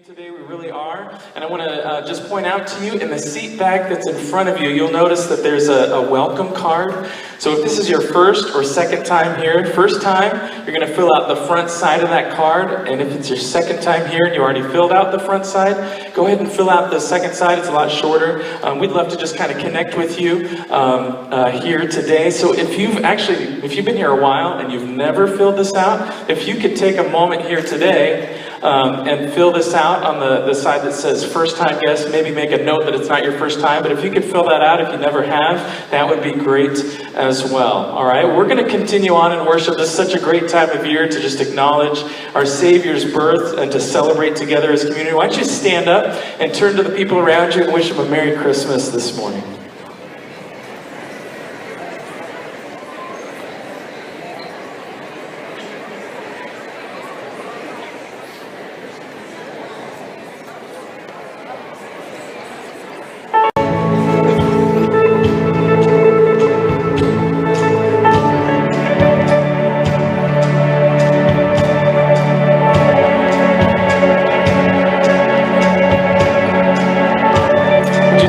Today we really are, and I want to just point out to you in the seat back that's in front of you, you'll notice that there's a welcome card. So if this is your first or second time here, first time, you're going to fill out the front side of that card, and if it's your second time here and you already filled out the front side, go ahead and fill out the second side. It's a lot shorter. We'd love to just kind of connect with you here today. So if you've been here a while and you've never filled this out, if you could take a moment here today and fill this out on the side that says first time guest. Maybe make a note that it's not your first time, but if you could fill that out if you never have, that would be great as well. All right, we're going to continue on in worship. This is such a great time of year to just acknowledge our Savior's birth and to celebrate together as a community. Why don't you stand up and turn to the people around you and wish them a Merry Christmas this morning.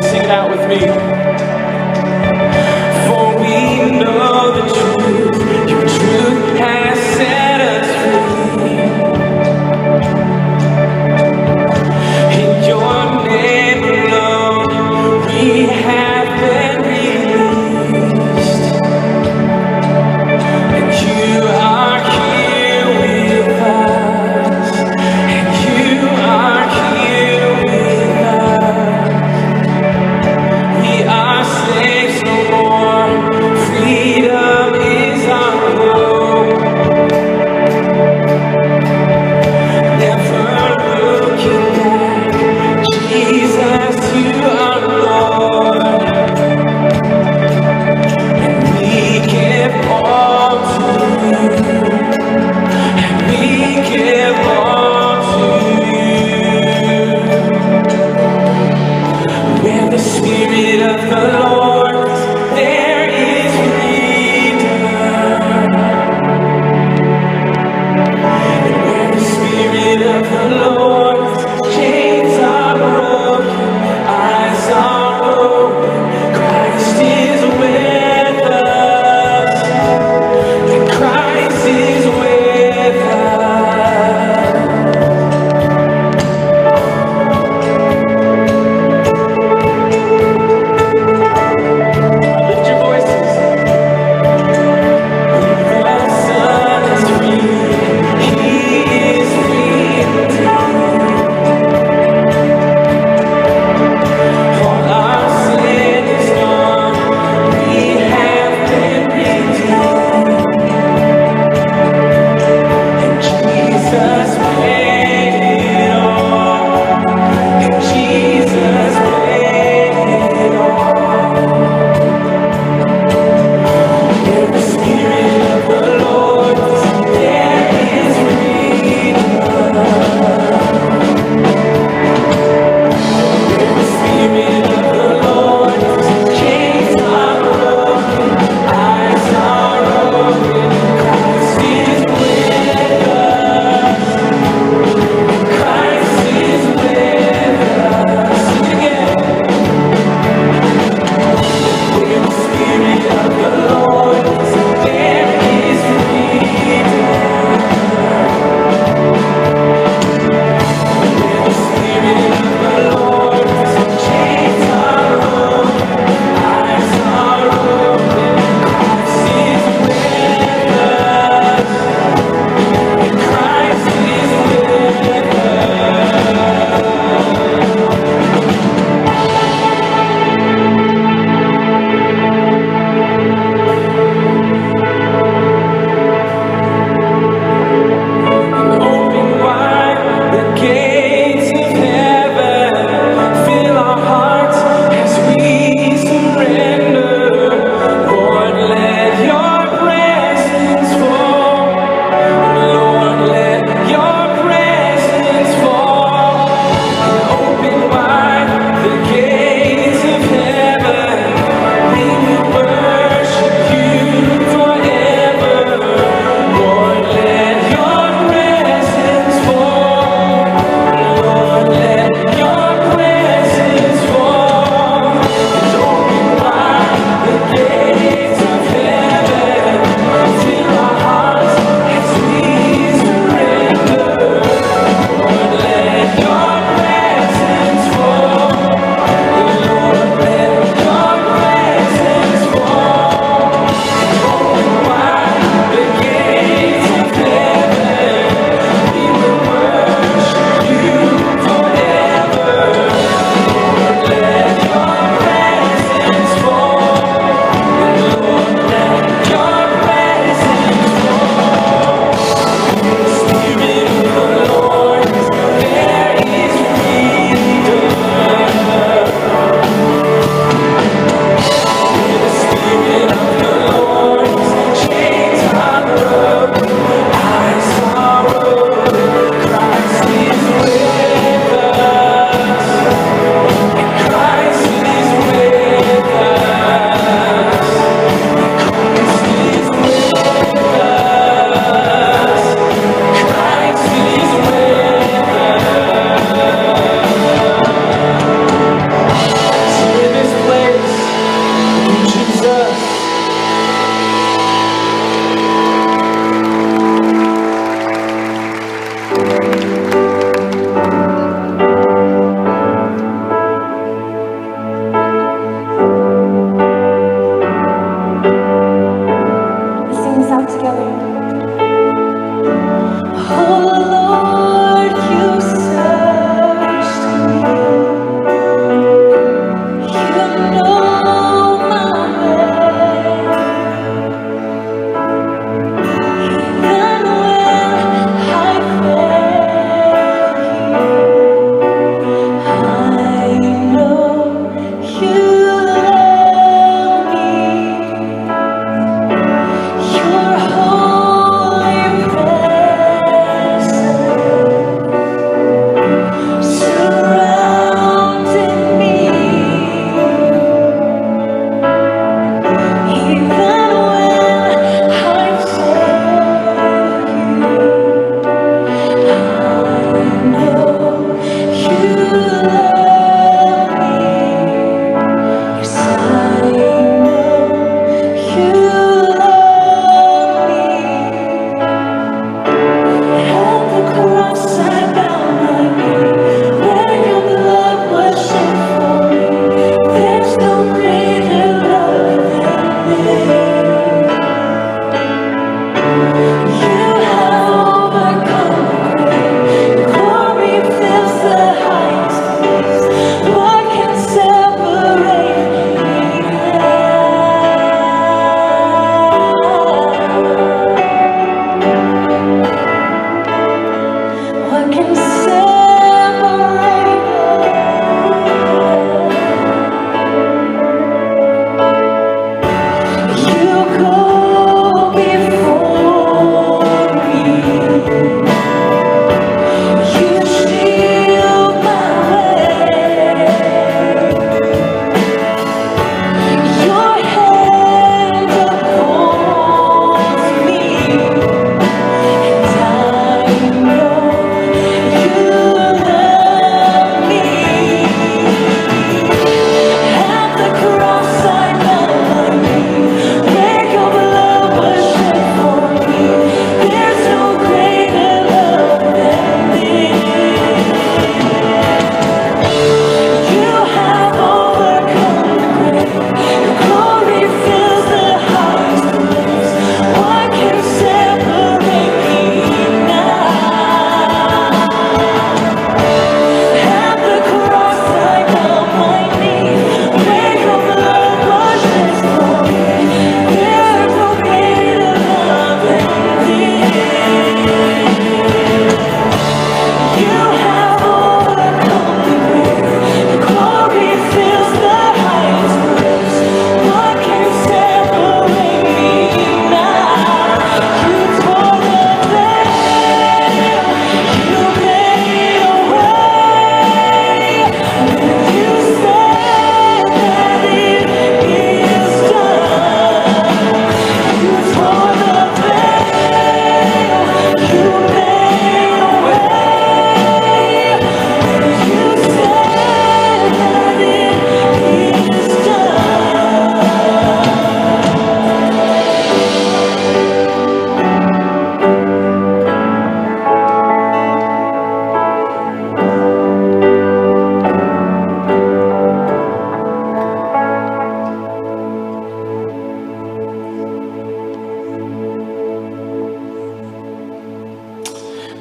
Sing it out with me.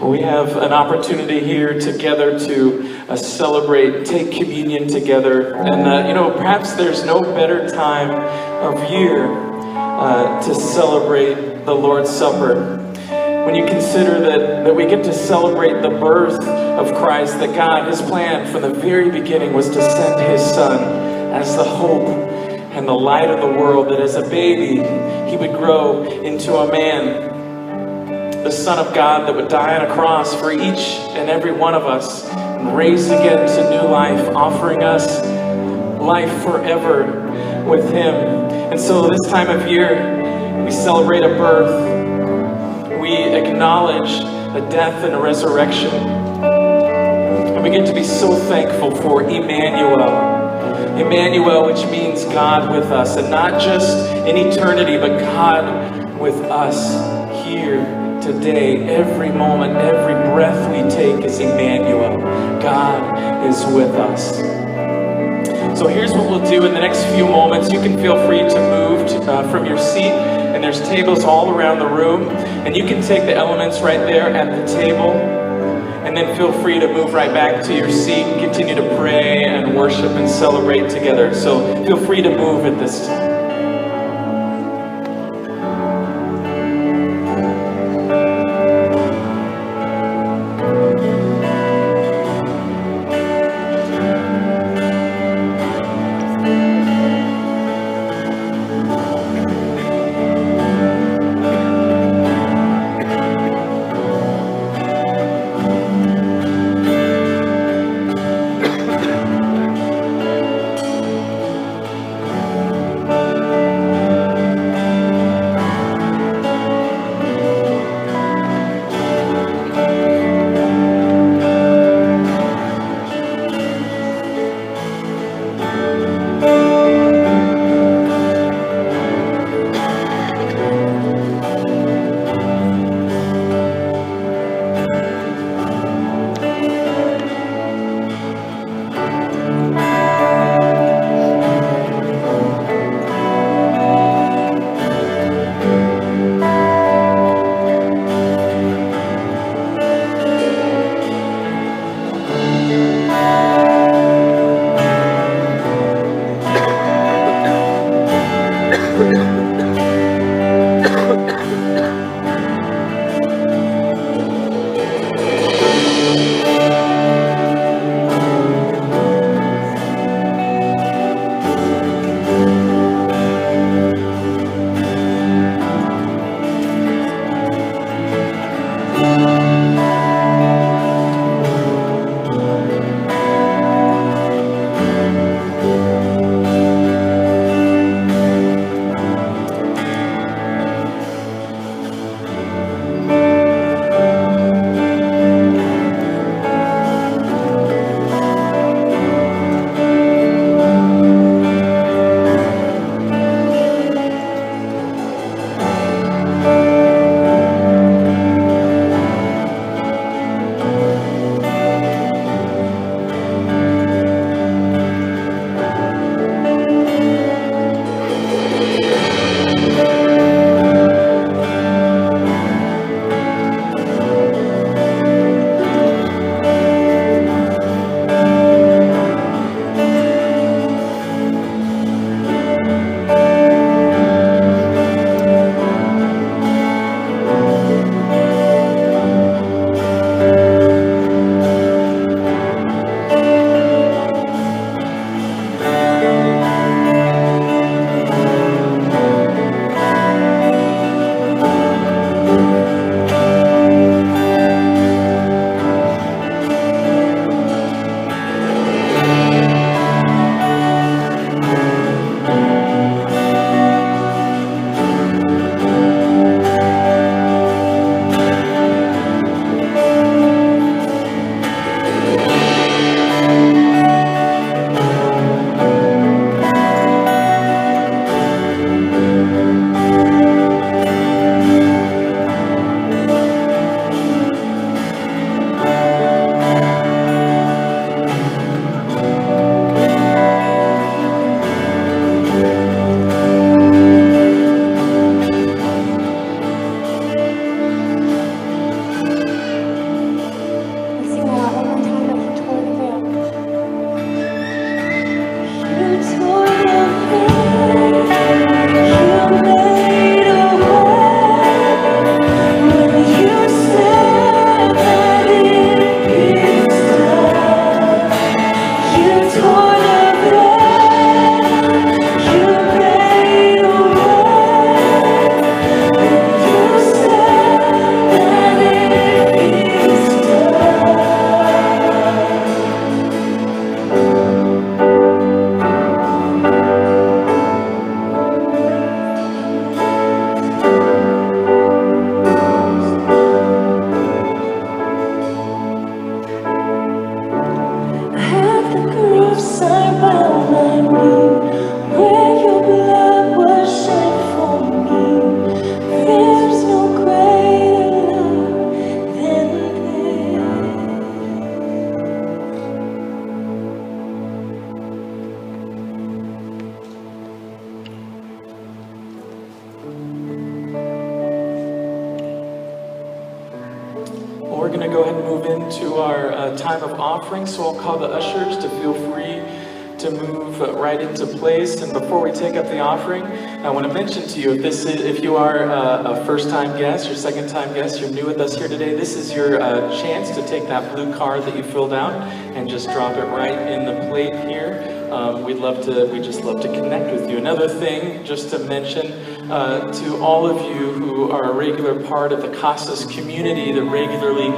We have an opportunity here together to celebrate, take communion together. And, perhaps there's no better time of year to celebrate the Lord's Supper. When you consider that we get to celebrate the birth of Christ, that God, His plan from the very beginning was to send His Son as the hope and the light of the world, that as a baby, He would grow into a man, the Son of God that would die on a cross for each and every one of us, and raised again to new life, offering us life forever with Him. And so this time of year, we celebrate a birth. We acknowledge a death and a resurrection. And we get to be so thankful for Emmanuel. Emmanuel, which means God with us, and not just in eternity, but God with us here today. Every moment, every breath we take is Emmanuel. God is with us. So here's what we'll do in the next few moments. You can feel free to move from your seat, and there's tables all around the room, and you can take the elements right there at the table, and then feel free to move right back to your seat and continue to pray and worship and celebrate together. So feel free to move at this time. we're going to go ahead and move into our time of offering. So I'll call the ushers to feel free to move right into place. And before we take up the offering, I want to mention to you, if you are a first-time guest or second-time guest, you're new with us here today, this is your chance to take that blue card that you filled out and just drop it right in the plate here. We just love to connect with you. Another thing, just to mention to all of you who are a regular part of the Casas community that regularly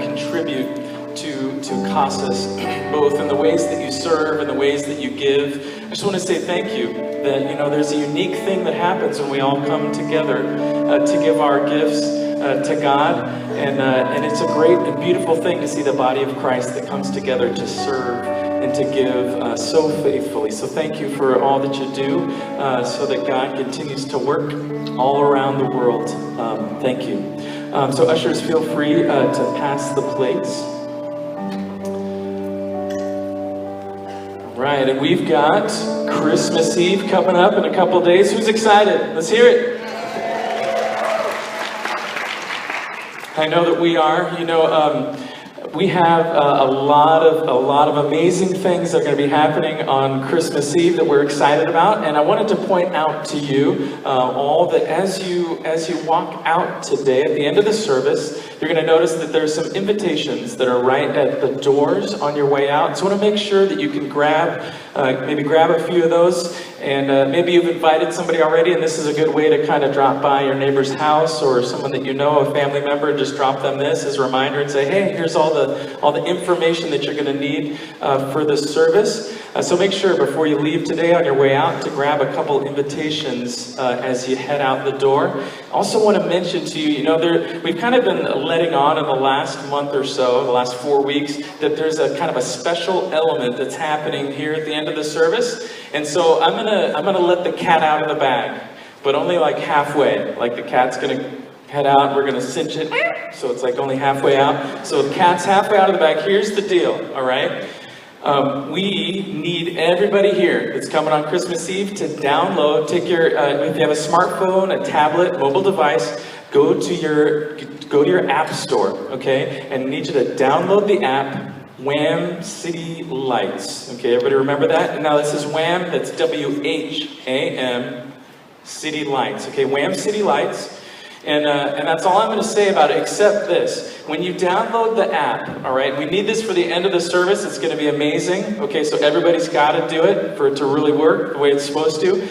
contribute to Casas, both in the ways that you serve and the ways that you give. I just want to say thank you. That, you know, there's a unique thing that happens when we all come together to give our gifts to God, and it's a great and beautiful thing to see the body of Christ that comes together to serve and to give so faithfully. So thank you for all that you do, so that God continues to work all around the world. Thank you. So ushers, feel free to pass the plates. Right, and we've got Christmas Eve coming up in a couple days. Who's excited? Let's hear it. I know that we are. You know, we have a lot of amazing things that are going to be happening on Christmas Eve that we're excited about, and I wanted to point out to you all that as you walk out today at the end of the service, you're going to notice that there's some invitations that are right at the doors on your way out. So I want to make sure that you can maybe grab a few of those, and maybe you've invited somebody already, and this is a good way to kind of drop by your neighbor's house or someone that you know, a family member, and just drop them this as a reminder and say, hey, here's all the information that you're going to need for this service. So make sure before you leave today on your way out to grab a couple invitations as you head out the door. Also want to mention to you, you know, we've kind of been letting on in the last month or so, the last 4 weeks, that there's a kind of a special element that's happening here at the end of the service. And so I'm gonna let the cat out of the bag, but only like halfway. Like the cat's gonna head out, we're gonna cinch it, so it's like only halfway out. So the cat's halfway out of the bag. Here's the deal, all right? We need everybody here that's coming on Christmas Eve to download, if you have a smartphone, a tablet, mobile device, go to your app store, okay? And I need you to download the app, Wham City Lights. Okay, everybody remember that? And now this is Wham, that's W-H-A-M, City Lights. Okay, Wham City Lights. And that's all I'm going to say about it, except this. When you download the app, all right, we need this for the end of the service. It's going to be amazing. Okay, so everybody's got to do it for it to really work the way it's supposed to.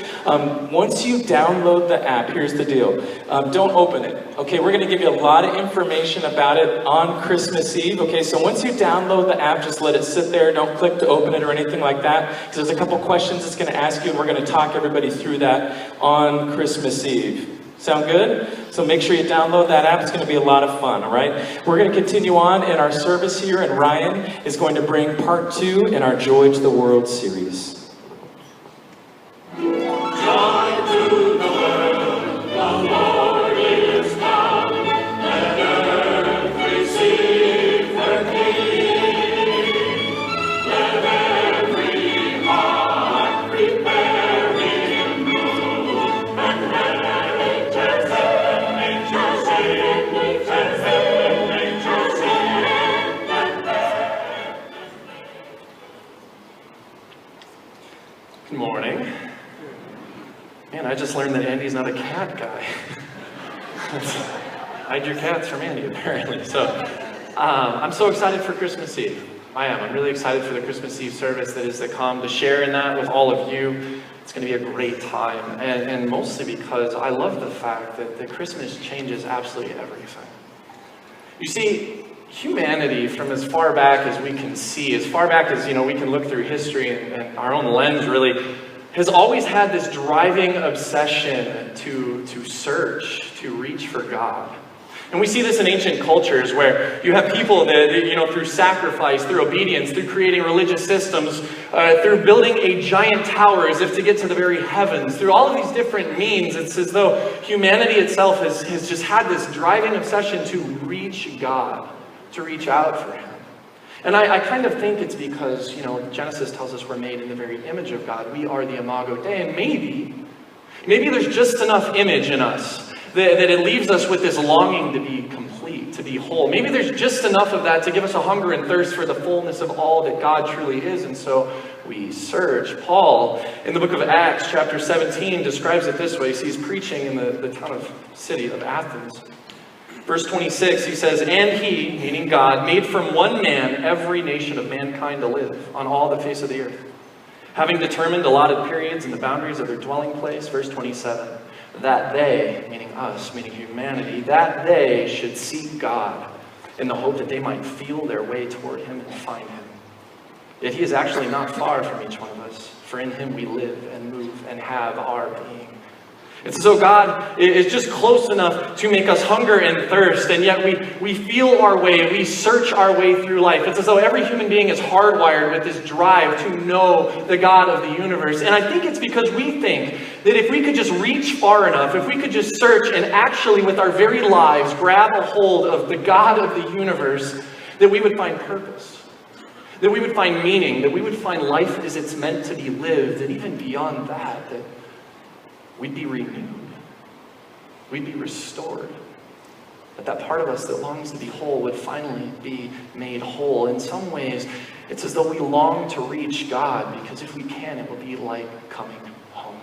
Once you download the app, here's the deal. Don't open it. Okay, we're going to give you a lot of information about it on Christmas Eve. Okay, so once you download the app, just let it sit there. Don't click to open it or anything like that, because there's a couple questions it's going to ask you, and we're going to talk everybody through that on Christmas Eve. Sound good? So make sure you download that app. It's going to be a lot of fun, all right? We're going to continue on in our service here, and Ryan is going to bring part 2 in our Joy to the World series. Joy to the world, the Lord is come. Let earth receive her King. Let every heart prepare him room, and let Good morning. Man, I just learned that Andy's not a cat guy. Hide your cats from Andy, apparently. So, I'm so excited for Christmas Eve. I am. I'm really excited for the Christmas Eve service that is to come, to share in that with all of you. It's going to be a great time, and mostly because I love the fact that Christmas changes absolutely everything. You see, humanity, from as far back as we can see, as far back as, you know, we can look through history and our own lens, really, has always had this driving obsession to search, to reach for God. And we see this in ancient cultures where you have people that, you know, through sacrifice, through obedience, through creating religious systems, through building a giant tower as if to get to the very heavens, through all of these different means, it's as though humanity itself has just had this driving obsession to reach God, to reach out for him. And I kind of think it's because, you know, Genesis tells us we're made in the very image of God. We are the Imago Dei, and maybe there's just enough image in us that it leaves us with this longing to be complete. complete, to be whole. Maybe there's just enough of that to give us a hunger and thirst for the fullness of all that God truly is, and so we search. Paul, in the book of Acts, chapter 17, describes it this way. He's preaching in the city of Athens. Verse 26, he says, "And he," meaning God, "made from one man every nation of mankind to live on all the face of the earth, having determined allotted periods and the boundaries of their dwelling place." Verse 27, "that they," meaning us, meaning humanity, "that they should seek God in the hope that they might feel their way toward him and find him. Yet he is actually not far from each one of us, for in him we live and move and have our being." It's as though God is just close enough to make us hunger and thirst, and yet we feel our way, we search our way through life. It's as though every human being is hardwired with this drive to know the God of the universe. And I think it's because we think that if we could just reach far enough, if we could just search and actually with our very lives grab a hold of the God of the universe, that we would find purpose, that we would find meaning, that we would find life as it's meant to be lived, and even beyond that we'd be renewed. We'd be restored. That part of us that longs to be whole would finally be made whole. In some ways, it's as though we long to reach God, because if we can, it will be like coming home.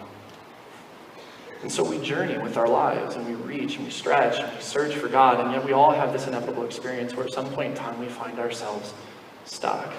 And so we journey with our lives, and we reach, and we stretch, and we search for God, and yet we all have this inevitable experience where at some point in time we find ourselves stuck.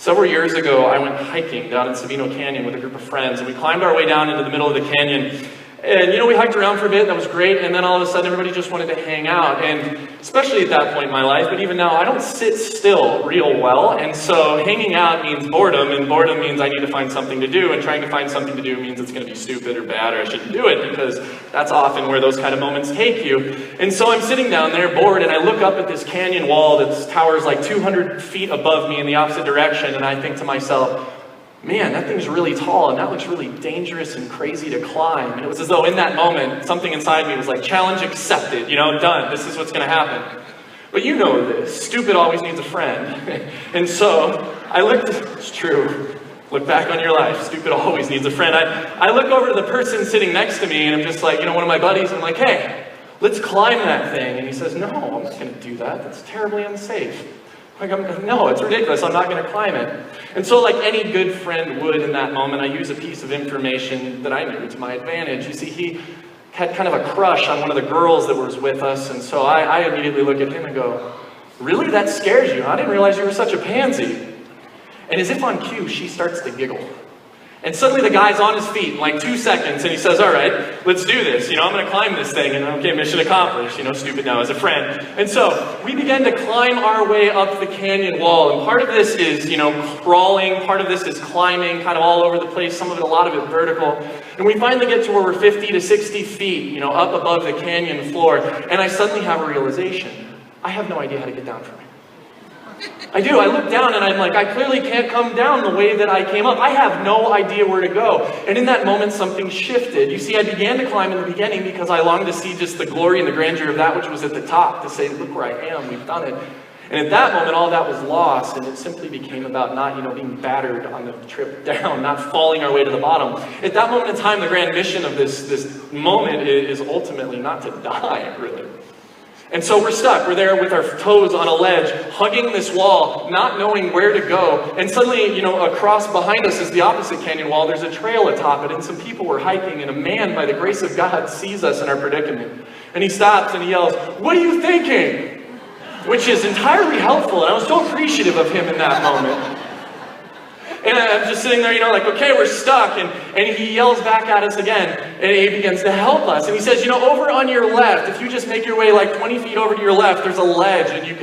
Several years ago, I went hiking down in Sabino Canyon with a group of friends, and we climbed our way down into the middle of the canyon. And, we hiked around for a bit, that was great, and then all of a sudden everybody just wanted to hang out. And especially at that point in my life, but even now, I don't sit still real well, and so hanging out means boredom, and boredom means I need to find something to do, and trying to find something to do means it's going to be stupid or bad, or I shouldn't do it, because that's often where those kind of moments take you. And so I'm sitting down there bored, and I look up at this canyon wall that towers like 200 feet above me in the opposite direction, and I think to myself, man, that thing's really tall, and that looks really dangerous and crazy to climb. And it was as though in that moment, something inside me was like, challenge accepted, done, this is what's going to happen. But you know this, stupid always needs a friend. And so I looked, it's true, look back on your life, stupid always needs a friend. I look over to the person sitting next to me, and I'm just like, one of my buddies, I'm like, hey, let's climb that thing. And he says, no, I'm not going to do that, that's terribly unsafe. No, it's ridiculous, I'm not going to climb it. And so like any good friend would in that moment, I use a piece of information that I knew to my advantage. You see, he had kind of a crush on one of the girls that was with us, and so I immediately look at him and go, really, that scares you? I didn't realize you were such a pansy. And as if on cue, she starts to giggle. And suddenly the guy's on his feet in like 2 seconds, and he says, all right, let's do this. I'm going to climb this thing. And okay, mission accomplished. Stupid now as a friend. And so we began to climb our way up the canyon wall. And part of this is, crawling. Part of this is climbing kind of all over the place. Some of it, a lot of it vertical. And we finally get to where we're 50 to 60 feet, up above the canyon floor. And I suddenly have a realization. I have no idea how to get down from here. I do. I look down and I'm like, I clearly can't come down the way that I came up. I have no idea where to go. And in that moment, something shifted. You see, I began to climb in the beginning because I longed to see just the glory and the grandeur of that which was at the top, to say, look where I am, we've done it. And at that moment, all that was lost, and it simply became about not, being battered on the trip down, not falling our way to the bottom. At that moment in time, the grand mission of this moment is ultimately not to die, really. And so we're stuck. We're there with our toes on a ledge, hugging this wall, not knowing where to go. And suddenly, across behind us is the opposite canyon wall. There's a trail atop it, and some people were hiking, and a man, by the grace of God, sees us in our predicament. And he stops and he yells, "What are you thinking?" Which is entirely helpful, and I was so appreciative of him in that moment. And I'm just sitting there, like, okay, we're stuck. And he yells back at us again, and he begins to help us. And he says, over on your left, if you just make your way like 20 feet over to your left, there's a ledge, and you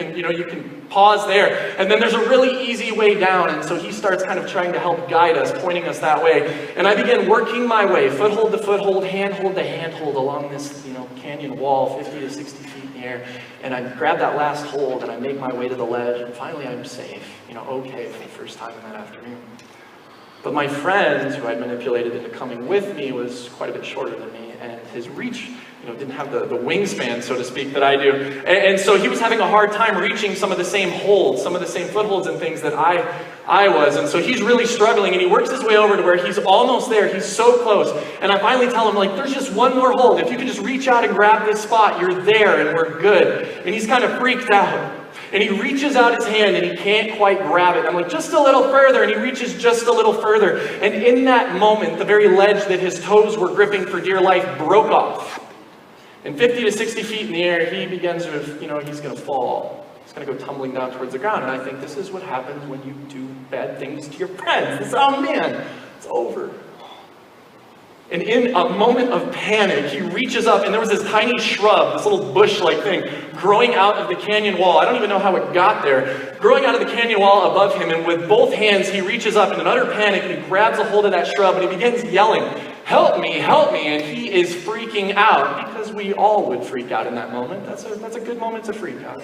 can pause there. And then there's a really easy way down. And so he starts kind of trying to help guide us, pointing us that way. And I begin working my way, foothold to foothold, handhold to handhold along this, canyon wall, 50 to 60 feet in the air. And I grab that last hold, and I make my way to the ledge, and finally I'm safe, okay for the first time in that afternoon. But my friend, who I'd manipulated into coming with me, was quite a bit shorter than me, and his reach, didn't have the wingspan, so to speak, that I do. And so he was having a hard time reaching some of the same holds, some of the same footholds and things that I I was. And so he's really struggling, and he works his way over to where he's almost there. He's so close. And I finally tell him, like, there's just one more hold. If you can just reach out and grab this spot, you're there and we're good. And he's kind of freaked out. And he reaches out his hand and he can't quite grab it. I'm like, just a little further. And he reaches just a little further. And in that moment, the very ledge that his toes were gripping for dear life broke off. And 50 to 60 feet in the air, he begins to, he's going to fall. He's going to go tumbling down towards the ground. And I think this is what happens when you do bad things to your friends. This, oh man, it's over. And in a moment of panic, he reaches up, and there was this tiny shrub, this little bush-like thing, growing out of the canyon wall. I don't even know how it got there. Growing out of the canyon wall above him, and with both hands, he reaches up in an utter panic, and he grabs a hold of that shrub, and he begins yelling, help me, and he is freaking out, because we all would freak out in that moment. That's a good moment to freak out.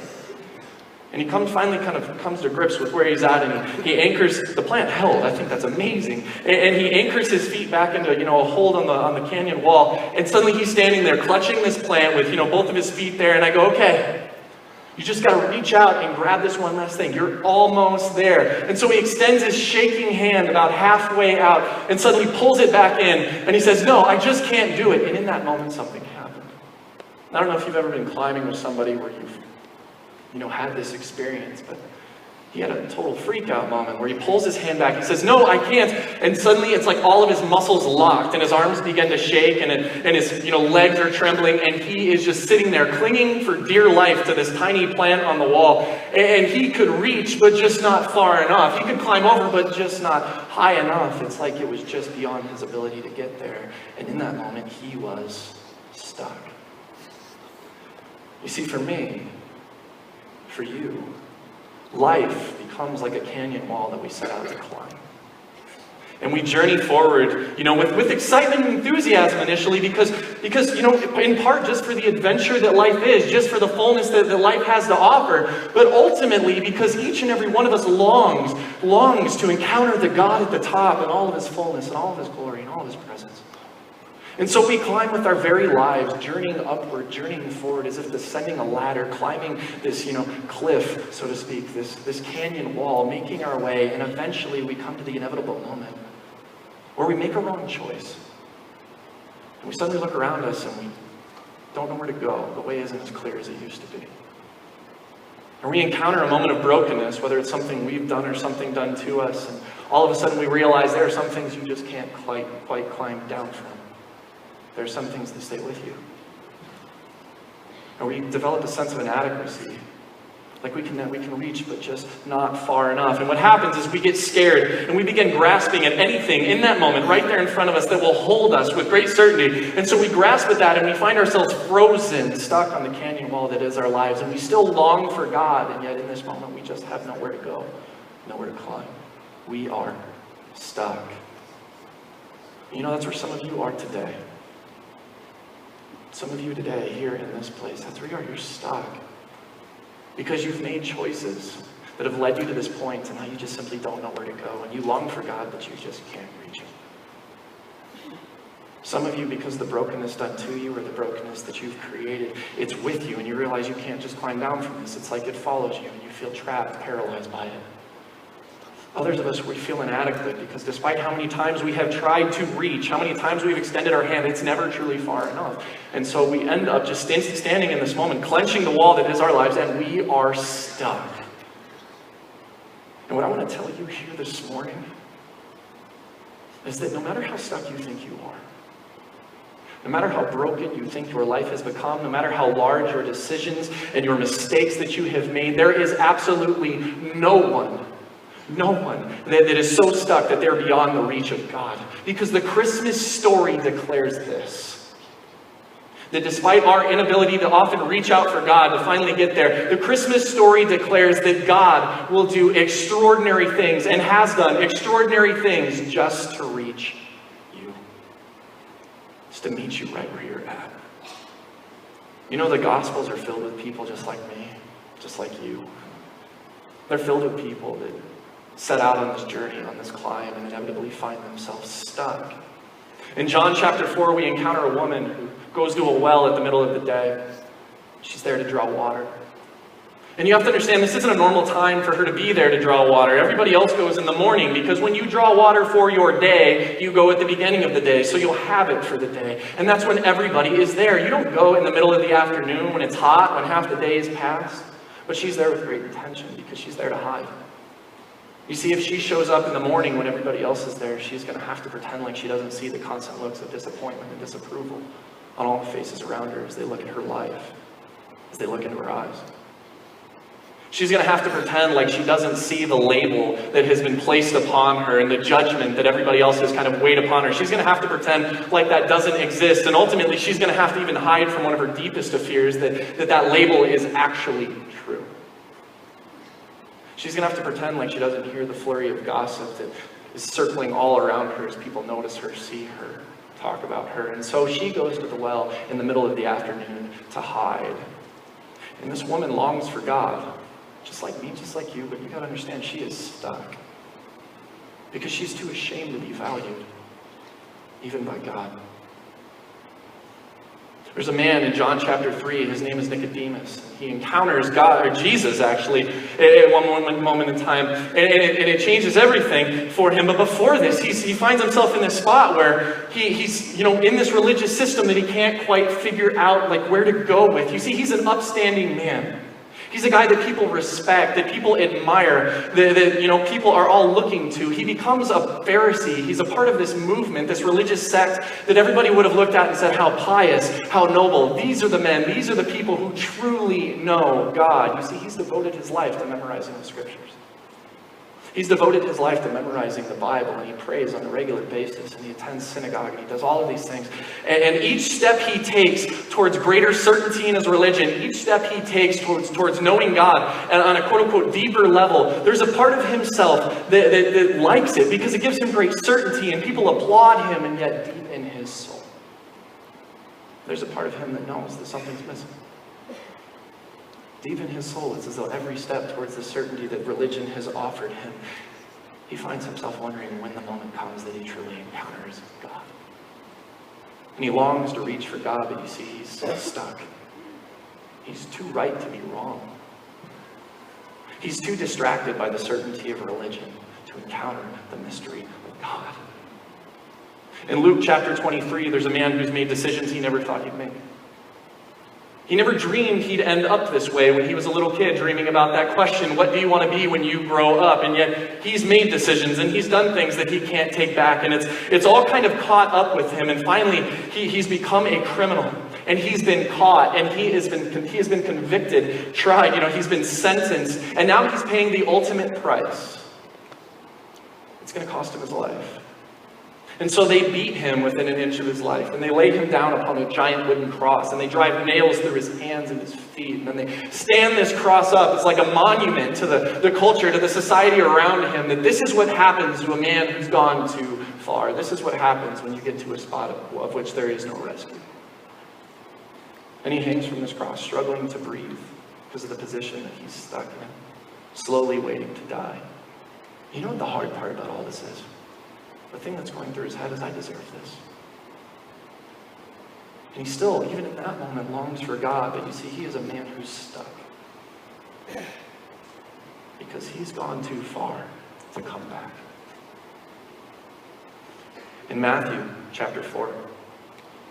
And he finally comes to grips with where he's at, and he anchors the plant. Held. I think that's amazing. And he anchors his feet back into a hold on the canyon wall. And suddenly he's standing there clutching this plant with both of his feet there. And I go, okay, you just got to reach out and grab this one last thing. You're almost there. And so he extends his shaking hand about halfway out, and suddenly pulls it back in. And he says, no, I just can't do it. And in that moment, something happened. I don't know if you've ever been climbing with somebody where you've had this experience, but he had a total freak out moment where he pulls his hand back. He says, no, I can't. And suddenly it's like all of his muscles locked, and his arms begin to shake, and his legs are trembling, and he is just sitting there clinging for dear life to this tiny plant on the wall. And he could reach, but just not far enough. He could climb over, but just not high enough. It's like it was just beyond his ability to get there. And in that moment, he was stuck. You see, for me, for you, life becomes like a canyon wall that we set out to climb. And we journey forward, with excitement and enthusiasm initially because, in part just for the adventure that life is, just for the fullness that life has to offer, but ultimately because each and every one of us longs to encounter the God at the top in all of his fullness and all of his glory and all of his presence. And so we climb with our very lives, journeying upward, journeying forward, as if descending a ladder, climbing this, cliff, so to speak, this canyon wall, making our way, and eventually we come to the inevitable moment where we make a wrong choice. And we suddenly look around us and we don't know where to go. The way isn't as clear as it used to be. Or we encounter a moment of brokenness, whether it's something we've done or something done to us, and all of a sudden we realize there are some things you just can't quite climb down from. There are some things that stay with you. Or we develop a sense of inadequacy. Like we can reach, but just not far enough. And what happens is we get scared, and we begin grasping at anything in that moment, right there in front of us, that will hold us with great certainty. And so we grasp at that, and we find ourselves frozen, stuck on the canyon wall that is our lives. And we still long for God, and yet in this moment, we just have nowhere to go, nowhere to climb. We are stuck. That's where some of you are today. Some of you today, here in this place, that's where you are. You're stuck. Because you've made choices that have led you to this point, and now you just simply don't know where to go. And you long for God, but you just can't reach him. Some of you, because the brokenness done to you, or the brokenness that you've created, it's with you, and you realize you can't just climb down from this. It's like it follows you, and you feel trapped, paralyzed by it. Others of us, we feel inadequate because despite how many times we have tried to reach, how many times we've extended our hand, it's never truly far enough. And so we end up just standing in this moment, clenching the wall that is our lives, and we are stuck. And what I want to tell you here this morning is that no matter how stuck you think you are, no matter how broken you think your life has become, no matter how large your decisions and your mistakes that you have made, there is absolutely no one that is so stuck that they're beyond the reach of God. Because the Christmas story declares this. That despite our inability to often reach out for God to finally get there, the Christmas story declares that God will do extraordinary things and has done extraordinary things just to reach you. Just to meet you right where you're at. The Gospels are filled with people just like me, just like you. They're filled with people that set out on this journey, on this climb, and inevitably find themselves stuck. In John chapter 4, we encounter a woman who goes to a well at the middle of the day. She's there to draw water. And you have to understand, this isn't a normal time for her to be there to draw water. Everybody else goes in the morning, because when you draw water for your day, you go at the beginning of the day, so you'll have it for the day. And that's when everybody is there. You don't go in the middle of the afternoon when it's hot, when half the day is past. But she's there with great intention, because she's there to hide. You see, if she shows up in the morning when everybody else is there, she's going to have to pretend like she doesn't see the constant looks of disappointment and disapproval on all the faces around her as they look at her life, as they look into her eyes. She's going to have to pretend like she doesn't see the label that has been placed upon her and the judgment that everybody else has kind of weighed upon her. She's going to have to pretend like that doesn't exist. And ultimately, she's going to have to even hide from one of her deepest of fears, that label is actually true. She's going to have to pretend like she doesn't hear the flurry of gossip that is circling all around her as people notice her, see her, talk about her. And so she goes to the well in the middle of the afternoon to hide. And this woman longs for God. Just like me, just like you, but you gotta understand, she is stuck. Because she's too ashamed to be valued, even by God. There's a man in John chapter 3, his name is Nicodemus. He encounters God, or Jesus actually, at one moment in time, and it changes everything for him. But before this, he finds himself in this spot where he's in this religious system that he can't quite figure out like where to go with. You see, he's an upstanding man. He's a guy that people respect, that people admire, that people are all looking to. He becomes a Pharisee. He's a part of this movement, this religious sect that everybody would have looked at and said, how pious, how noble. These are the men, these are the people who truly know God. You see, he's devoted his life to memorizing the scriptures. He's devoted his life to memorizing the Bible, and he prays on a regular basis, and he attends synagogue, and he does all of these things. And each step he takes towards greater certainty in his religion, each step he takes towards knowing God and on a quote-unquote deeper level, there's a part of himself that likes it because it gives him great certainty, and people applaud him, and yet deep in his soul, there's a part of him that knows that something's missing. Deep in his soul, it's as though every step towards the certainty that religion has offered him, he finds himself wondering when the moment comes that he truly encounters God. And he longs to reach for God, but you see, he's so stuck. He's too right to be wrong. He's too distracted by the certainty of religion to encounter the mystery of God. In Luke chapter 23, there's a man who's made decisions he never thought he'd make. He never dreamed he'd end up this way when he was a little kid, dreaming about that question, what do you want to be when you grow up? And yet he's made decisions and he's done things that he can't take back. And it's all kind of caught up with him. And finally, he's become a criminal. And he's been caught, and he has been convicted, tried, he's been sentenced. And now he's paying the ultimate price. It's going to cost him his life. And so they beat him within an inch of his life, and they lay him down upon a giant wooden cross, and they drive nails through his hands and his feet, and then they stand this cross up. It's like a monument to the culture, to the society around him, that this is what happens to a man who's gone too far. This is what happens when you get to a spot of which there is no rescue. And he hangs from this cross, struggling to breathe because of the position that he's stuck in, slowly waiting to die. You know what the hard part about all this is? The thing that's going through his head is, I deserve this. And he still, even in that moment, longs for God. But you see, he is a man who's stuck. Because he's gone too far to come back. In Matthew chapter 4,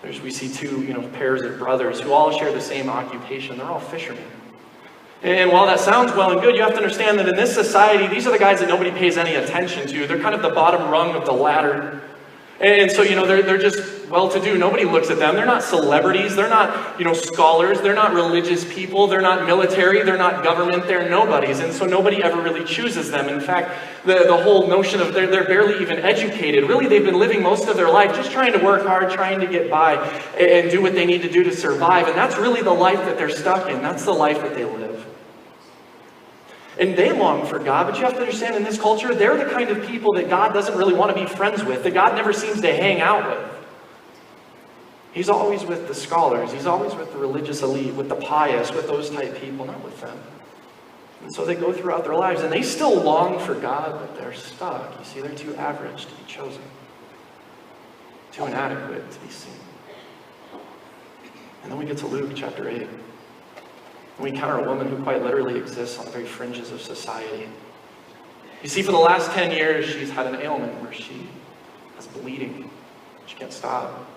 we see two pairs of brothers who all share the same occupation. They're all fishermen. And while that sounds well and good, you have to understand that in this society, these are the guys that nobody pays any attention to. They're kind of the bottom rung of the ladder. And so, they're just well-to-do. Nobody looks at them. They're not celebrities. They're not, scholars. They're not religious people. They're not military. They're not government. They're nobodies. And so nobody ever really chooses them. In fact, the whole notion of they're barely even educated. Really, they've been living most of their life just trying to work hard, trying to get by, and do what they need to do to survive. And that's really the life that they're stuck in. That's the life that they live. And they long for God, but you have to understand, in this culture, they're the kind of people that God doesn't really want to be friends with, that God never seems to hang out with. He's always with the scholars. He's always with the religious elite, with the pious, with those type people, not with them. And so they go throughout their lives, and they still long for God, but they're stuck. You see, they're too average to be chosen, too inadequate to be seen. And then we get to Luke chapter 8. And we encounter a woman who quite literally exists on the very fringes of society. You see, for the last 10 years, she's had an ailment where she has bleeding. She can't stop.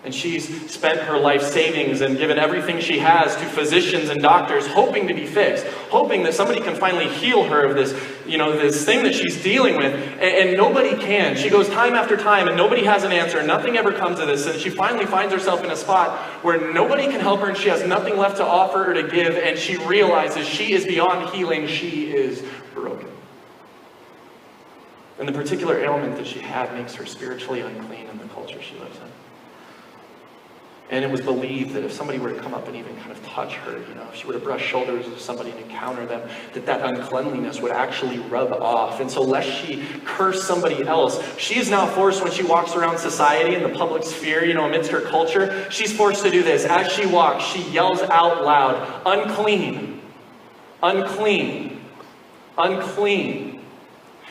And she's spent her life savings and given everything she has to physicians and doctors, hoping to be fixed, hoping that somebody can finally heal her of this, this thing that she's dealing with, and nobody can. She goes time after time, and nobody has an answer. Nothing ever comes of this, and she finally finds herself in a spot where nobody can help her, and she has nothing left to offer or to give, and she realizes she is beyond healing. She is broken. And the particular ailment that she had makes her spiritually unclean in the culture she lives in. And it was believed that if somebody were to come up and even kind of touch her, if she were to brush shoulders with somebody and encounter them, that uncleanliness would actually rub off. And so lest she curse somebody else, she is now forced, when she walks around society in the public sphere, amidst her culture, she's forced to do this. As she walks, she yells out loud, "Unclean, unclean, unclean."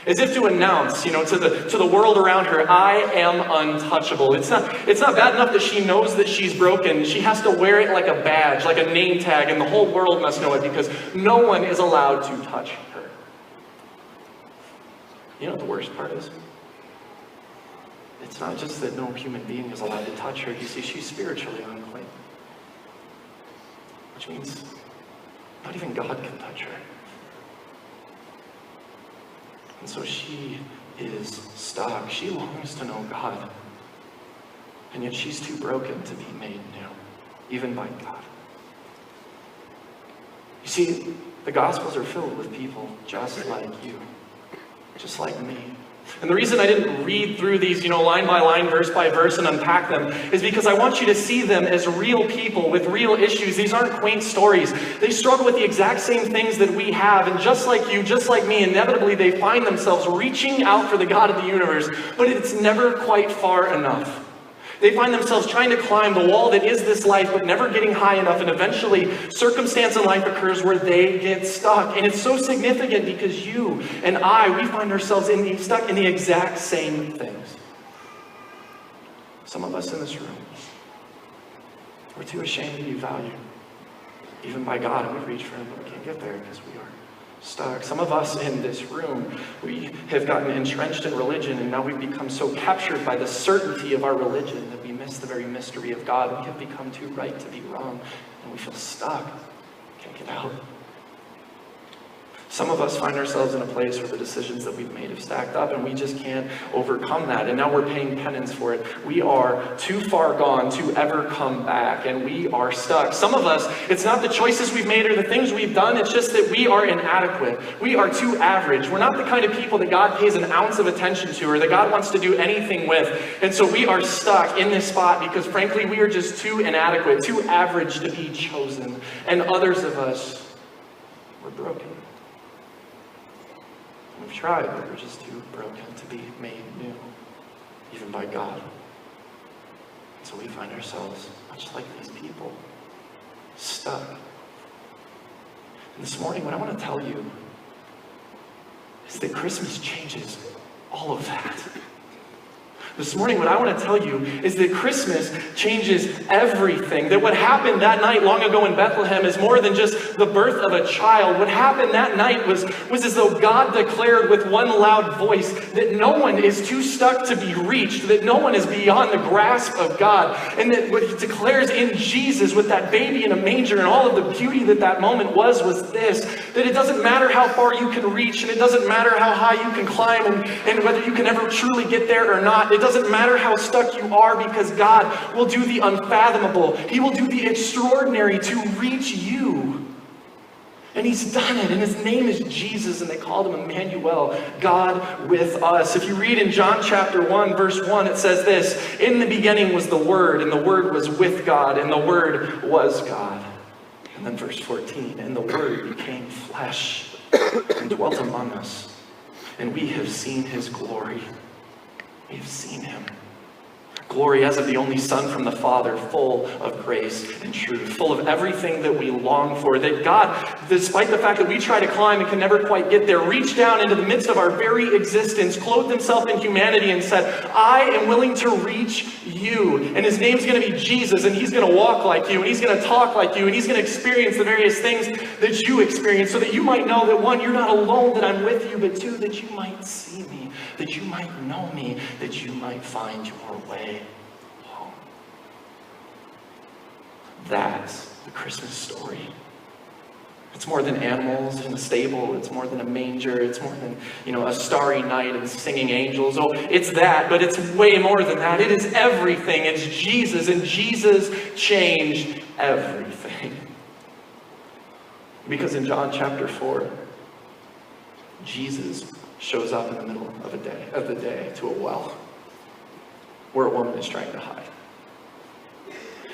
As if to announce, to the world around her, I am untouchable. It's not bad enough that she knows that she's broken. She has to wear it like a badge, like a name tag, and the whole world must know it because no one is allowed to touch her. You know what the worst part is? It's not just that no human being is allowed to touch her. You see, she's spiritually unclean. Which means not even God can touch her. And so she is stuck. She longs to know God. And yet she's too broken to be made new, even by God. You see, the Gospels are filled with people just like you, just like me. And the reason I didn't read through these, line by line, verse by verse, and unpack them is because I want you to see them as real people with real issues. These aren't quaint stories. They struggle with the exact same things that we have. And just like you, just like me, inevitably they find themselves reaching out for the God of the universe, but it's never quite far enough. They find themselves trying to climb the wall that is this life, but never getting high enough, and eventually circumstance in life occurs where they get stuck. And it's so significant because you and we find ourselves stuck in the exact same things. Some of us in this room, we're too ashamed to be valued, even by God, and we reach for Him, but we can't get there because we are stuck. Some of us in this room, we have gotten entrenched in religion, and now we've become so captured by the certainty of our religion that we miss the very mystery of God. We have become too right to be wrong, and we feel stuck. Can't get out. Some of us find ourselves in a place where the decisions that we've made have stacked up, and we just can't overcome that. And now we're paying penance for it. We are too far gone to ever come back, and we are stuck. Some of us, it's not the choices we've made or the things we've done. It's just that we are inadequate. We are too average. We're not the kind of people that God pays an ounce of attention to or that God wants to do anything with. And so we are stuck in this spot because, frankly, we are just too inadequate, too average to be chosen. And others of us, we're broken. We've tried, but we're just too broken to be made new, even by God. So we find ourselves, much like these people, stuck. And this morning, what I want to tell you is that Christmas changes all of that. This morning, what I want to tell you is that Christmas changes everything. That what happened that night long ago in Bethlehem is more than just the birth of a child. What happened that night was as though God declared with one loud voice that no one is too stuck to be reached, that no one is beyond the grasp of God. And that what He declares in Jesus with that baby in a manger and all of the beauty that moment was this, that it doesn't matter how far you can reach, and it doesn't matter how high you can climb, and whether you can ever truly get there or not. It doesn't matter how stuck you are, because God will do the unfathomable. He will do the extraordinary to reach you. And He's done it, and His name is Jesus, and they called Him Emmanuel, God with us. If you read in John chapter 1, verse 1, it says this: in the beginning was the Word, and the Word was with God, and the Word was God. And then verse 14, and the Word became flesh and dwelt among us, and we have seen His glory. We have seen Him. Glory as of the only Son from the Father, full of grace and truth, full of everything that we long for. That God, despite the fact that we try to climb and can never quite get there, reached down into the midst of our very existence, clothed himself in humanity and said, I am willing to reach you. And his name's going to be Jesus, and he's going to walk like you, and he's going to talk like you, and he's going to experience the various things that you experience, so that you might know that one, you're not alone, that I'm with you, but two, that you might see me, that you might know me, that you might find your way home. That's the Christmas story. It's more than animals in a stable. It's more than a manger. It's more than, a starry night and singing angels. Oh, it's that, but it's way more than that. It is everything. It's Jesus, and Jesus changed everything. Because in John chapter 4, Jesus shows up in the middle of the day to a well where a woman is trying to hide.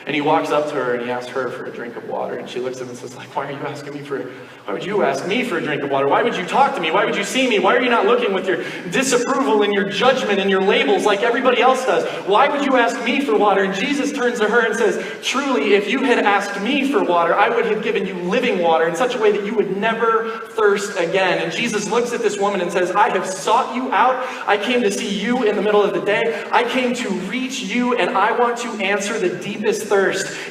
And he walks up to her and he asks her for a drink of water. And she looks at him and says, why would you ask me for a drink of water? Why would you talk to me? Why would you see me? Why are you not looking with your disapproval and your judgment and your labels like everybody else does? Why would you ask me for water? And Jesus turns to her and says, truly, if you had asked me for water, I would have given you living water in such a way that you would never thirst again. And Jesus looks at this woman and says, I have sought you out. I came to see you in the middle of the day. I came to reach you, and I want to answer the deepest thirst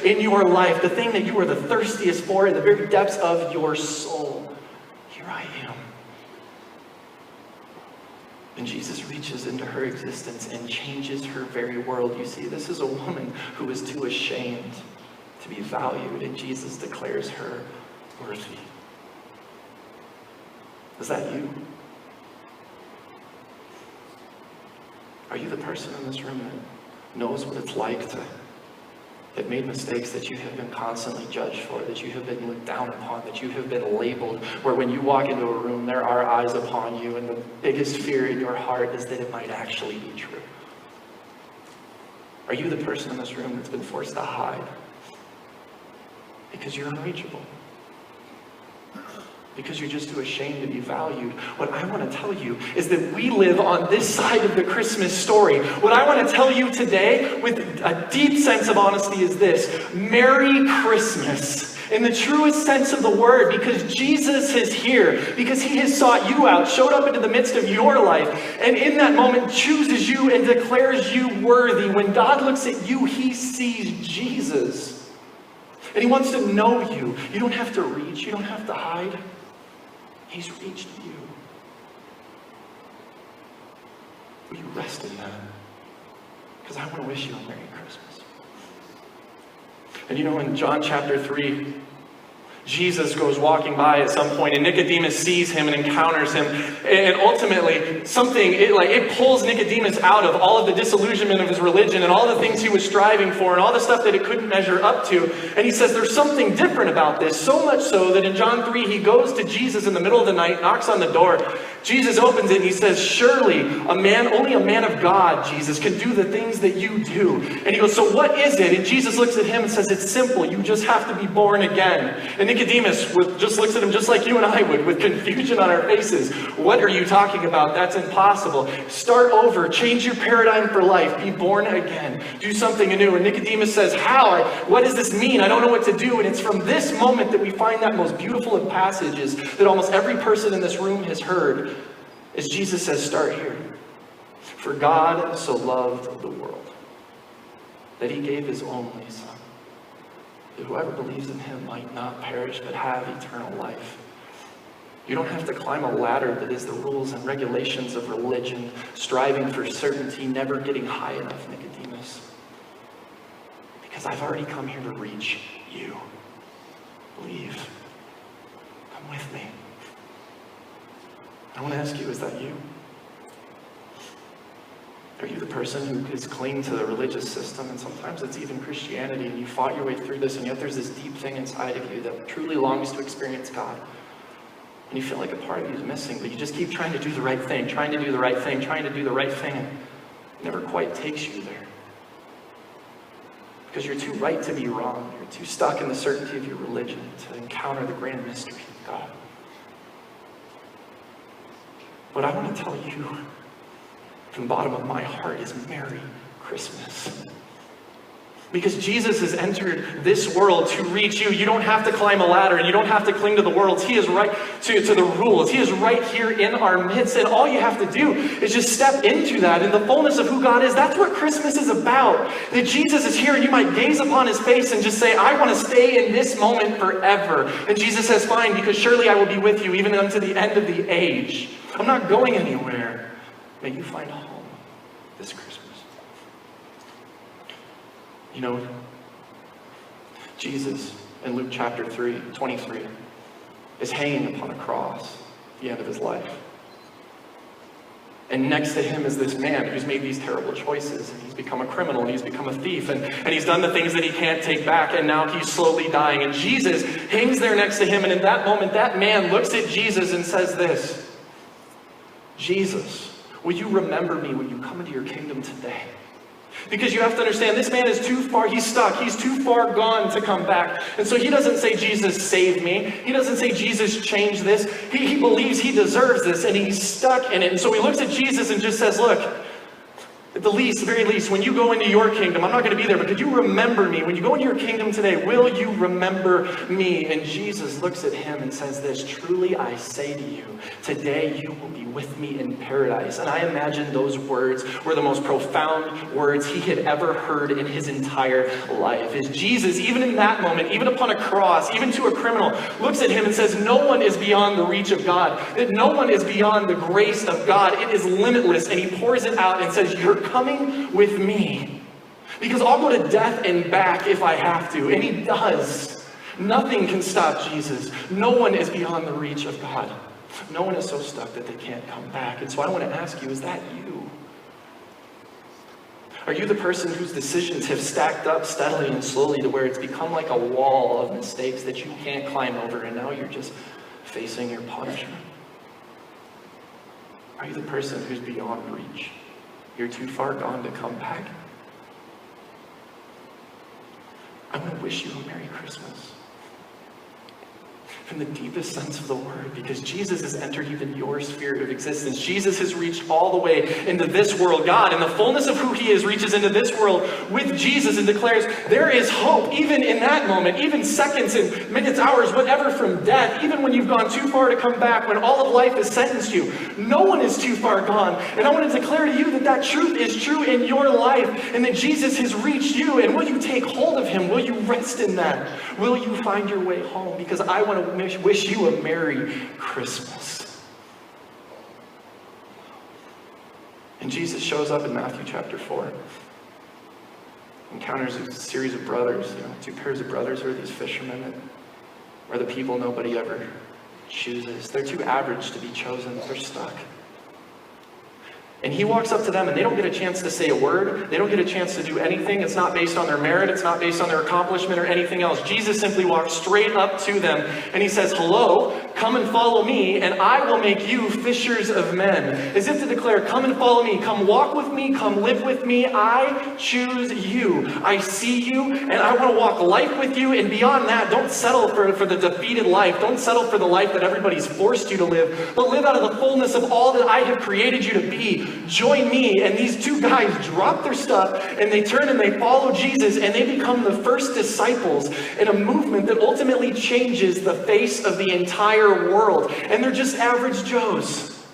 in your life, the thing that you are the thirstiest for in the very depths of your soul. Here I am. And Jesus reaches into her existence and changes her very world. You see, this is a woman who is too ashamed to be valued, and Jesus declares her worthy. Is that you? Are you the person in this room that knows what it's like to have made mistakes, that you have been constantly judged for, that you have been looked down upon, that you have been labeled, where when you walk into a room, there are eyes upon you, and the biggest fear in your heart is that it might actually be true? Are you the person in this room that's been forced to hide because you're unreachable? Because you're just too ashamed to be valued? What I want to tell you is that we live on this side of the Christmas story. What I want to tell you today with a deep sense of honesty is this: Merry Christmas. In the truest sense of the word, because Jesus is here, because he has sought you out, showed up into the midst of your life, and in that moment chooses you and declares you worthy. When God looks at you, he sees Jesus. And he wants to know you. You don't have to reach, you don't have to hide. He's reached you. Will you rest in that? Because I want to wish you a Merry Christmas. And in John chapter 3, Jesus goes walking by at some point, and Nicodemus sees him and encounters him, and ultimately it pulls Nicodemus out of all of the disillusionment of his religion and all the things he was striving for and all the stuff that it couldn't measure up to. And he says there's something different about this, so much so that in John 3 he goes to Jesus in the middle of the night, knocks on the door. Jesus opens it and he says, surely only a man of God, Jesus, can do the things that you do. And he goes, so what is it? And Jesus looks at him and says, it's simple. You just have to be born again. And Nicodemus just looks at him just like you and I would, with confusion on our faces. What are you talking about? That's impossible. Start over. Change your paradigm for life. Be born again. Do something anew. And Nicodemus says, how? What does this mean? I don't know what to do. And it's from this moment that we find that most beautiful of passages that almost every person in this room has heard, as Jesus says, start here. For God so loved the world that he gave his only Son, that whoever believes in him might not perish but have eternal life. You don't have to climb a ladder that is the rules and regulations of religion, striving for certainty, never getting high enough, Nicodemus. Because I've already come here to reach you. Believe. Come with me. I want to ask you, is that you? Are you the person who is clinging to the religious system, and sometimes it's even Christianity, and you fought your way through this, and yet there's this deep thing inside of you that truly longs to experience God, and you feel like a part of you is missing, but you just keep trying to do the right thing, trying to do the right thing, trying to do the right thing, and it never quite takes you there. Because you're too right to be wrong. You're too stuck in the certainty of your religion to encounter the grand mystery of God. What I want to tell you from the bottom of my heart is Merry Christmas. Because Jesus has entered this world to reach you. You don't have to climb a ladder and you don't have to cling to the world. He is right to the rules. He is right here in our midst. And all you have to do is just step into that. In the fullness of who God is, that's what Christmas is about. That Jesus is here and you might gaze upon his face and just say, I want to stay in this moment forever. And Jesus says, fine, because surely I will be with you even unto the end of the age. I'm not going anywhere. May you find home this Christmas. You know, Jesus in Luke chapter 23 is hanging upon a cross at the end of his life. And next to him is this man who's made these terrible choices. And he's become a criminal, and he's become a thief, and he's done the things that he can't take back, and now he's slowly dying. And Jesus hangs there next to him, and in that moment, that man looks at Jesus and says this, Jesus, will you remember me when you come into your kingdom today? Because you have to understand, this man is too far, he's stuck, he's too far gone to come back. And so he doesn't say, Jesus, save me. He doesn't say, Jesus, change this. He believes he deserves this, and he's stuck in it. And so he looks at Jesus and just says, look, at the very least, when you go into your kingdom, I'm not going to be there, but could you remember me? When you go into your kingdom today, will you remember me? And Jesus looks at him and says this, truly I say to you, today you will be with me in paradise. And I imagine those words were the most profound words he had ever heard in his entire life. As Jesus, even in that moment, even upon a cross, even to a criminal, looks at him and says, no one is beyond the reach of God. That no one is beyond the grace of God. It is limitless. And he pours it out and says, you're coming with me. Because I'll go to death and back if I have to. And he does. Nothing can stop Jesus. No one is beyond the reach of God. No one is so stuck that they can't come back. And so I want to ask you, is that you? Are you the person whose decisions have stacked up steadily and slowly to where it's become like a wall of mistakes that you can't climb over, and now you're just facing your punishment? Are you the person who's beyond reach? You're too far gone to come back? I want to wish you a Merry Christmas. From the deepest sense of the word, because Jesus has entered even your sphere of existence. Jesus has reached all the way into this world. God, in the fullness of who he is, reaches into this world with Jesus and declares there is hope, even in that moment, even seconds and minutes, hours, whatever, from death, even when you've gone too far to come back, when all of life has sentenced you. No one is too far gone. And I want to declare to you that that truth is true in your life, and that Jesus has reached you. And will you take hold of him? Will you rest in that? Will you find your way home? Because I want to wish you a Merry Christmas. And Jesus shows up in Matthew chapter 4. Encounters a series of brothers, two pairs of brothers who are these fishermen that are the people nobody ever chooses. They're too average to be chosen. They're stuck. And he walks up to them and they don't get a chance to say a word. They don't get a chance to do anything. It's not based on their merit. It's not based on their accomplishment or anything else. Jesus simply walks straight up to them and he says, hello, come and follow me and I will make you fishers of men. As if to declare, come and follow me. Come walk with me. Come live with me. I choose you. I see you and I want to walk life with you. And beyond that, don't settle for the defeated life. Don't settle for the life that everybody's forced you to live, but live out of the fullness of all that I have created you to be. Join me. And these two guys drop their stuff and they turn and they follow Jesus and they become the first disciples in a movement that ultimately changes the face of the entire world. And they're just average Joes.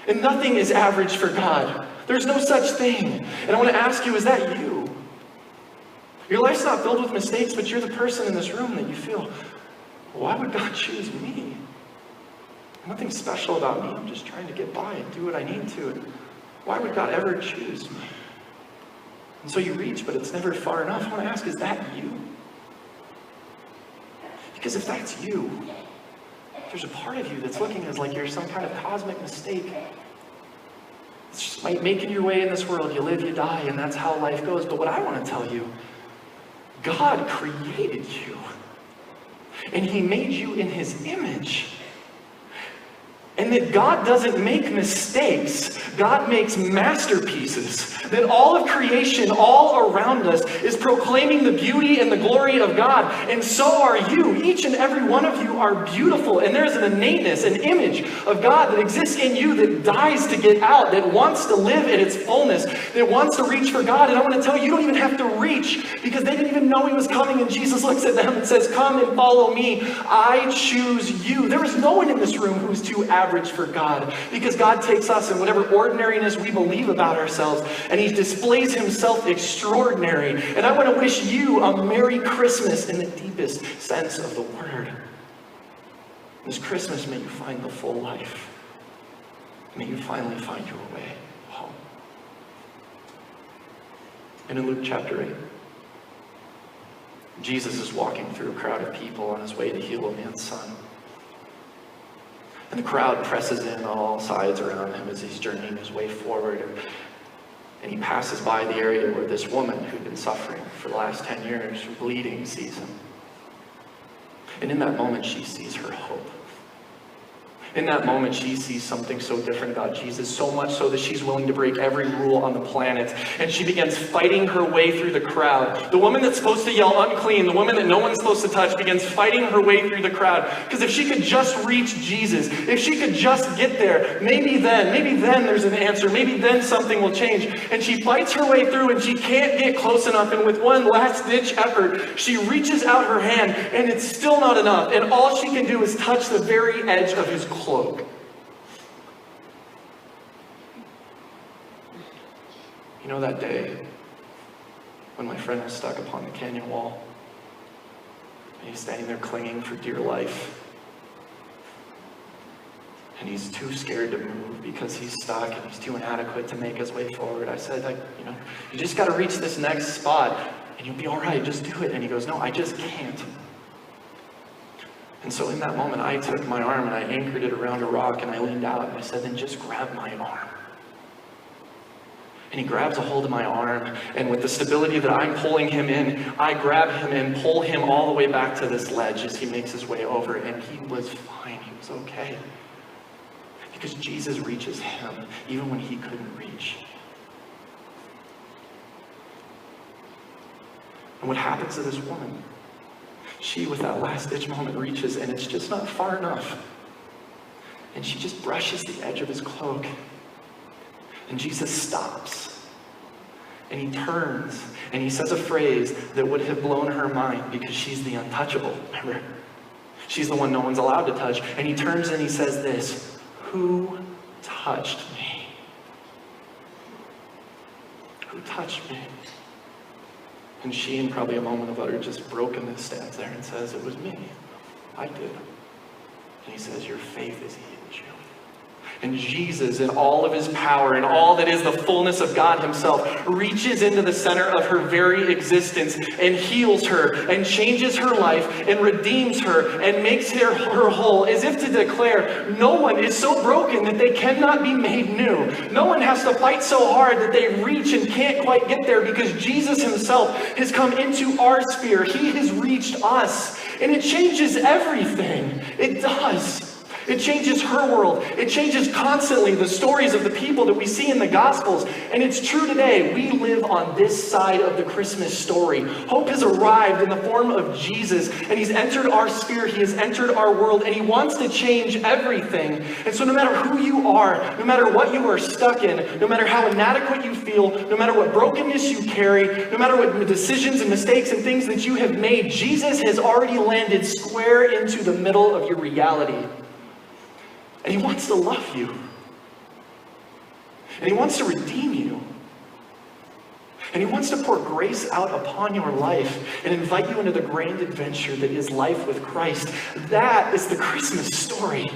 And nothing is average for God. There's no such thing. And I want to ask you, is that you? Your life's not filled with mistakes, but you're the person in this room that you feel, why would God choose me? Nothing special about me. I'm just trying to get by and do what I need to. And why would God ever choose me? And so you reach, but it's never far enough. I want to ask, is that you? Because if that's you, there's a part of you that's looking as like you're some kind of cosmic mistake. It's just like making your way in this world. You live, you die, and that's how life goes. But what I want to tell you, God created you. And he made you in his image. And that God doesn't make mistakes. God makes masterpieces, that all of creation, all around us, is proclaiming the beauty and the glory of God. And so are you. Each and every one of you are beautiful. And there's an innateness, an image of God that exists in you that dies to get out, that wants to live in its fullness, that wants to reach for God. And I want to tell you, you don't even have to reach, because they didn't even know he was coming. And Jesus looks at them and says, come and follow me. I choose you. There is no one in this room who's too average for God, because God takes us in whatever ordinariness we believe about ourselves, and he displays himself extraordinary. And I want to wish you a Merry Christmas in the deepest sense of the word. This Christmas, may you find the full life. May you finally find your way home. And in Luke chapter 8, Jesus is walking through a crowd of people on his way to heal a man's son. And the crowd presses in on all sides around him as he's journeying his way forward. And he passes by the area where this woman who'd been suffering for the last 10 years, bleeding, sees him. And in that moment, she sees her hope. In that moment, she sees something so different about Jesus, so much so that she's willing to break every rule on the planet. And she begins fighting her way through the crowd. The woman that's supposed to yell unclean, the woman that no one's supposed to touch, begins fighting her way through the crowd. Because if she could just reach Jesus, if she could just get there, maybe then there's an answer. Maybe then something will change. And she fights her way through, and she can't get close enough. And with one last-ditch effort, she reaches out her hand, and it's still not enough. And all she can do is touch the very edge of his cloak. You know that day when my friend was stuck upon the canyon wall, and he's standing there clinging for dear life, and he's too scared to move because he's stuck and he's too inadequate to make his way forward. I said, you just got to reach this next spot and you'll be all right, just do it. And he goes, no, I just can't. And so in that moment, I took my arm and I anchored it around a rock, and I leaned out and I said, then just grab my arm. And he grabs a hold of my arm, and with the stability that I'm pulling him in, I grab him and pull him all the way back to this ledge as he makes his way over, and he was fine, he was okay. Because Jesus reaches him even when he couldn't reach. And what happens to this woman? She, with that last-ditch moment, reaches, and it's just not far enough. And she just brushes the edge of his cloak. And Jesus stops. And he turns, and he says a phrase that would have blown her mind, because she's the untouchable, remember? She's the one no one's allowed to touch. And he turns and he says this, who touched me? Who touched me? And she, in probably a moment of utter just brokenness, stands there and says, it was me. I did. And he says, your faith has healed you. And Jesus, in all of his power and all that is the fullness of God himself, reaches into the center of her very existence and heals her and changes her life and redeems her and makes her whole, as if to declare, no one is so broken that they cannot be made new. No one has to fight so hard that they reach and can't quite get there, because Jesus himself has come into our sphere. He has reached us, and it changes everything. It does. It changes her world. It changes constantly the stories of the people that we see in the Gospels. And it's true today. We live on this side of the Christmas story. Hope has arrived in the form of Jesus, and he's entered our sphere. He has entered our world, and he wants to change everything. And so no matter who you are, no matter what you are stuck in, no matter how inadequate you feel, no matter what brokenness you carry, no matter what decisions and mistakes and things that you have made, Jesus has already landed square into the middle of your reality. And he wants to love you. And he wants to redeem you. And he wants to pour grace out upon your life and invite you into the grand adventure that is life with Christ. That is the Christmas story.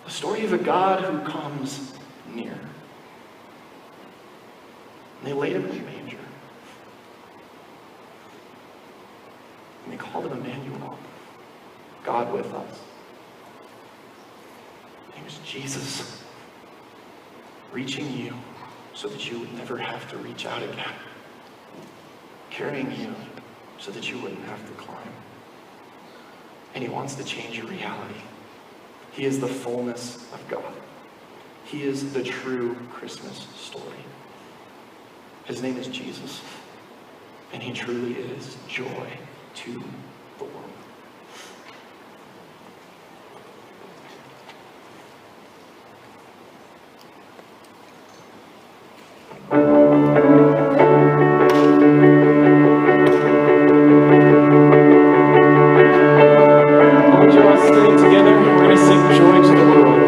The story of a God who comes near. And they laid him in a manger. And they called him Emmanuel, God with us. It was Jesus reaching you so that you would never have to reach out again. Carrying you so that you wouldn't have to climb. And he wants to change your reality. He is the fullness of God. He is the true Christmas story. His name is Jesus, and he truly is joy to the world. Would you all stay together? We're going to sing Joy to the World.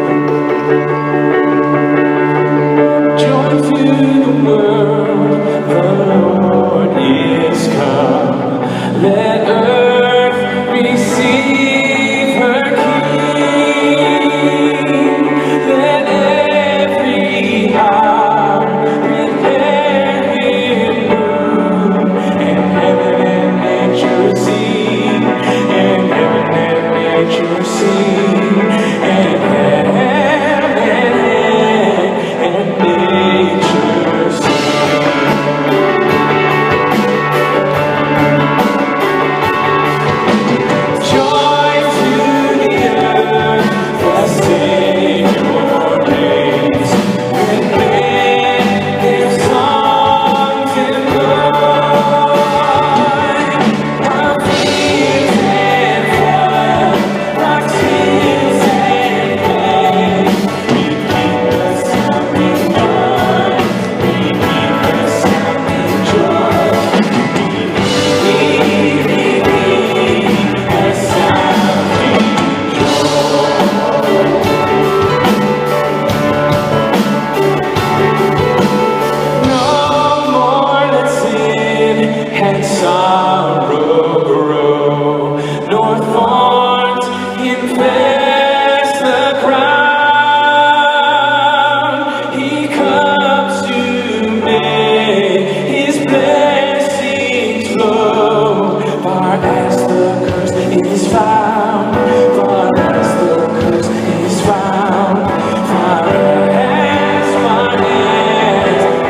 Joy to the world, the Lord is come. Let earth receive her King. Let every heart prepare him room. And heaven and nature sing. And heaven and nature sing. And heaven and nature sing. Joy to the earth, the Savior reigns. When men their songs employ, our fields and floods, rocks, hills and plains, we keep the sounding joy. We keep the sounding joy. We keep the sounding No more let sin and sorrow grow, nor thorns infest the ground. He comes to make his blessings flow, far as the curse is found, far as the curse is found, far as the curse is